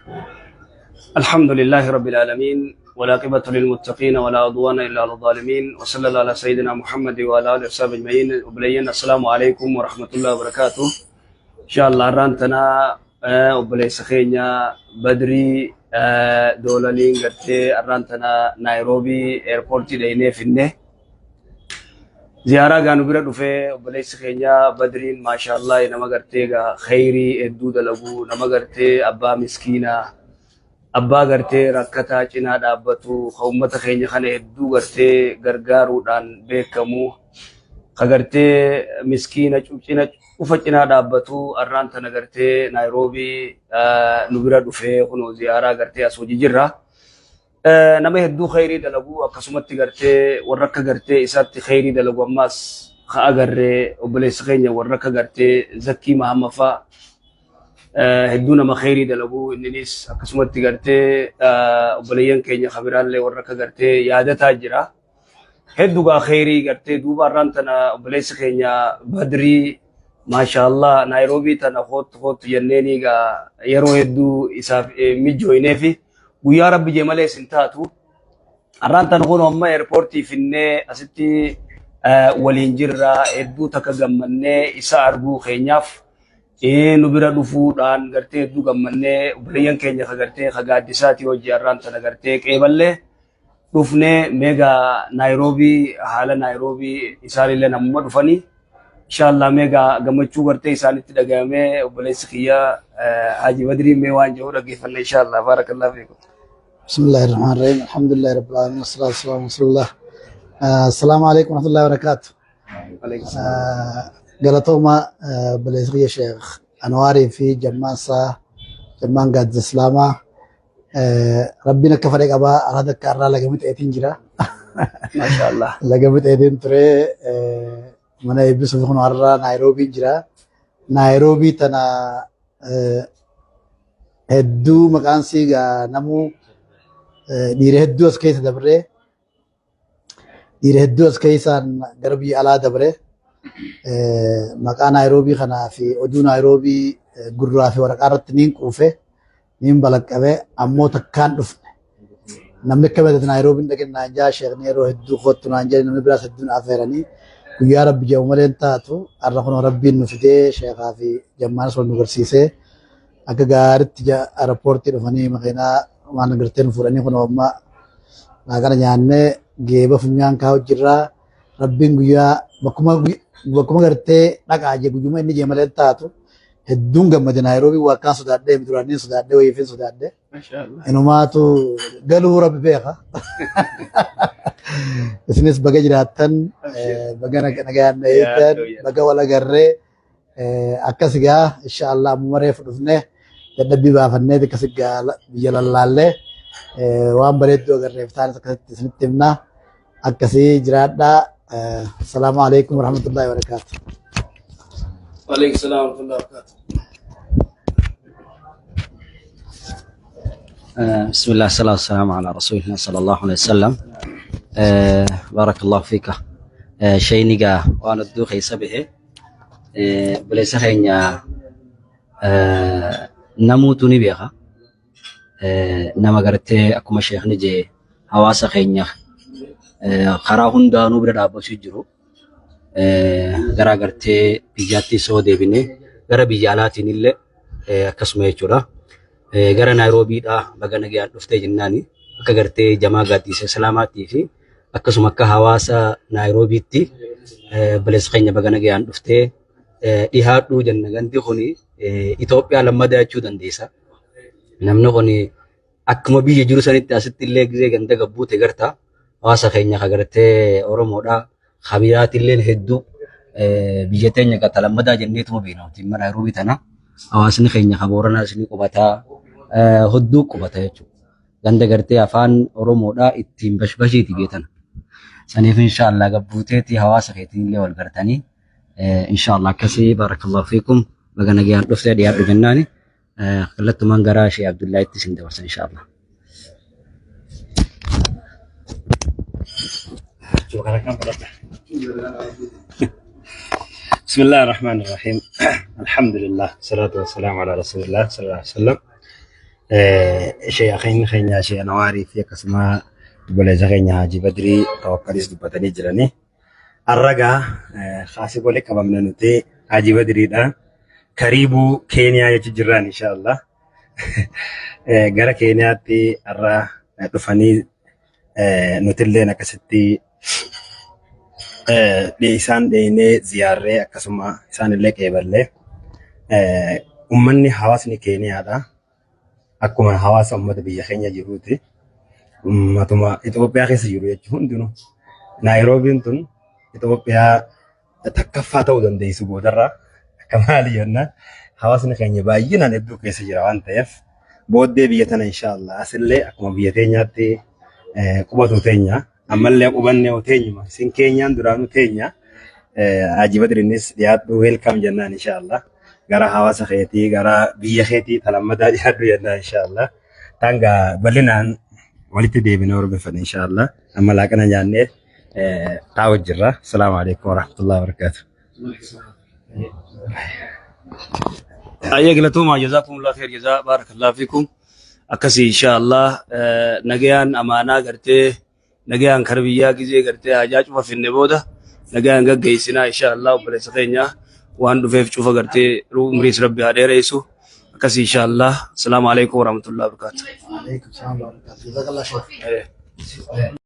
الحمد لله رب العالمين والعاقبة للمتقين ولا عدوان إلا على الظالمين وصلى الله على سيدنا محمد وعلى آله وصحبه أجمعين وبلين السلام عليكم ورحمة الله وبركاته إن شاء الله رانتنا وبلي سخينيا بدري دولالين قرتي رانتنا نيروبي ايربورتي ديني فيني زيارة كانوا بيردوا في وبلي سخينيا بدرين ما شاء الله نما قرتي خيري الدود لغو نما قرتي أبا مسكينة abbaa gartee rakkataa cinaa dhaabbatu uummata keenya kana hedduu gartee gargaaruudhaan beekamu ka gartee miskiina cina ufa cinaa dhaabbatu arraan tana gartee Naayiroobii nu bira dhufee kunoo ziyaaraa gartee as hojii jirra. Nama hedduu khayrii dalagu akkasumatti gartee warra akka gartee isaatti khayrii dalagu ammaas ka agarree obboleessa keenya warra akka gartee Zakkii Mahamma fa'a hedduu nama khayrii dalagu inninis akkasumatti gartee obboleeyyan keenya kabiraallee warra akka gartee yaadataa jira. Hedduugaa khayrii gartee duuba arraan tana obboleessi keenya Badrii maashaallah Naayiroobii tana kootu jenneeni yeroo hedduu isaaf mijjooyneefi guyyaa rabbi jee malee sin taatu. Arraan tana kun amma eerpoortii finnee asitti waliin jirra hedduu takka gammannee isa arguu keenyaaf nu bira dhufuudhaan gartee hedduu gammannee obboleeyyan keenya ka gartee ka gaaddisaati hojii arraan tana gartee qeeballee dhufnee meega Naayiroobii haala Naayiroobii isaanillee namuma dhufanii inshallah meega gammachuu gartee isaanitti dhagahame obboleessi kiyya Haji Badrii mee waan jedhu dhaggeeffanna inshallah barakallahu fiikum. Bismillahir Rahmanir Rahim. Alhamdulillahi Rabbil Alamin. Wassalatu wassalamu ala Rasulillah. Assalamu alaikum warahmatullahi wabarakatuh. Galatoma Balesriya Sheikh Anwari fi Jamman Gadz Islama Rabbina kafare qaba arada karra lagamit eetin jira Mashallah lagamit eetin ture mana eebbisu kun arra Naayiroobii jira Naayiroobii tana hedduu maqaan siiga namu dhiira hedduu as keessa dabre dhiira hedduu as keessaan gara biyya alaa dabre maqaa Naayiroobii kanaa fi oduu Naayiroobii gurraa fi waraqaa irratti niin quufe niin balaqqabe ammoo takkaan dhufne namni akka beekatu Naayiroobiin dhaqee naan jaa sheekni yeroo hedduu kootu naan jedhe namni biraas hedduun affeeranii guyyaa rabbi jedhamu malee taatu har'a kun rabbiin nu fidee sheekaa fi Jammaanis wal nu garsiisee akka gaariitti aeropoortii dhufanii makiinaa waan garteen fuudhanii kun amma naagana nyaannee geeba funyaan kaa'u jirraa rabbiin guyyaa bakkuma gartee dhaqaa jee guyyuma inni jee malee taatu hedduun gammade Naayiroobii wakkaan sodaadhee miduraaniin sodaadhee wayiifiin sodaadhee inumaatu galuu rabbi beeka isinis baga jiraattan baga nagayaan eegdan baga wal agarree akkas gaa inshaallah amma reefu dhufnee dadhabbii baafannee akkasi gaa biyya lallaallee waan bareedduu agarreef taanis akkasitti isinitti himnaa akkasii jiraadhaa. السلام عليكم ورحمة الله وبركاته. وعليكم السلام ورحمة الله وبركاته. بسم الله الصلاة والسلام على رسول الله صلى الله عليه وسلم. بارك الله فيك. شيء نجا وأنا الدوخي سبعه بليس خينيا نموتني بيها نما قرتي أكما شيخ نجي حواس خينيا karaa hundaanuu bira dhaabbachuu jiru garaa gartee biyyaatti soo deebine gara biyya alaatiin illee akkasuma jechuudha gara Naayiroobiidhaa baga nagayaan dhuftee jennaani akka gartee jamaa gaaddisa islaamaatii fi akkasuma akka hawaasa Naayiroobiitti baleessa keenya baga nagayaan dhuftee dhihaadhuu jenna ganti kuni Itoophiyaa lammadaa jechuu dandeessa namni kuni akkuma biyya jiru sanitti asitti illee gizee ganda gabbuute gartaa hawaasa keenya kagartee Oromoodhaa kabiraatilleen hedduu biyya teenya gata lammadaa jenneetuma beeknawti imma Naayiroobii tana hawaasni keenya kabooranaa isinii qubataa hedduu qubata jechuudha ganda gartee afaan Oromoodhaa ittiin bashbashiiti beetan saniif inshaallah gabbuuteeti hawaasa keetiin illee wal gartanii inshaallah akkasii barakallahu fiikum baga nagayaan dhuftee dhiyaadhu jennaani kallattumaan garaa Sheekh Abdullaahitti isin dabarsa inshaallah. بسم الله الرحمن الرحيم الحمد لله والصلاة والسلام على رسول الله صلى الله عليه وسلم sheekhiin keenya Sheekh Nawaarii fi akkasuma obboleessa keenya Haji Badrii tawakkalis dubbatanii jiranii. Arragaa kaasii golee qabamne nuti Haji Badriidhaan kariibuu Keeniyaa jechuun jirraan inshaallah. Gara Keeniyaatti arra dhufanii nutilleen akkasitti isaan dheenee ziyaarree akkasuma isaanillee qeeballee ummanni hawaasni Keeniyaadha. Akkuma hawaasa ummata biyya keenya jiruuti. Ummatuma Itoophiyaa keessa jiru jechuun hundinuu. Naayiroobiin tun Itoophiyaa takkaffaa ta'uu dandeessu boodarraa akka maali jennaan hawaasni keenya baay'inaan hedduu keessa jira waan ta'eef booddee biyya tana inshaallah asillee akkuma biyya teenyaatti qubatu teenya ammallee qubanne teenyuma isin keenyaan duraanuu teenya Haji Badriinis dhiyaadhu welcome jennaan inshaallah gara hawaasa keetii gara biyya keetii talammadaa dhiyaadhu jennaan inshaallah tanga bal'inaan walitti deebinee hordofan inshaallah amma laaqana nyaannee taa'u jirra. Assalaamu alaykum warahmatullahi wabarakatuh. Ayya galatooma jazakumullah khair jazaa barakallahu fikum. Akkasi inshaallah nagayaan amaanaa gartee nagayaan karbiyyaa gizee gartee hajaa cufa finne booda nagayaan gaggeessinaa inshaallah obboleessa keenya waan dhufeef cufa gartee umriis rabbi haa dheereessu. Akkasi inshaallah. Assalaamu alaykum warahmatullahi wabarakatuh. Alaikum salam wa rahmatullahi wa barakatuh.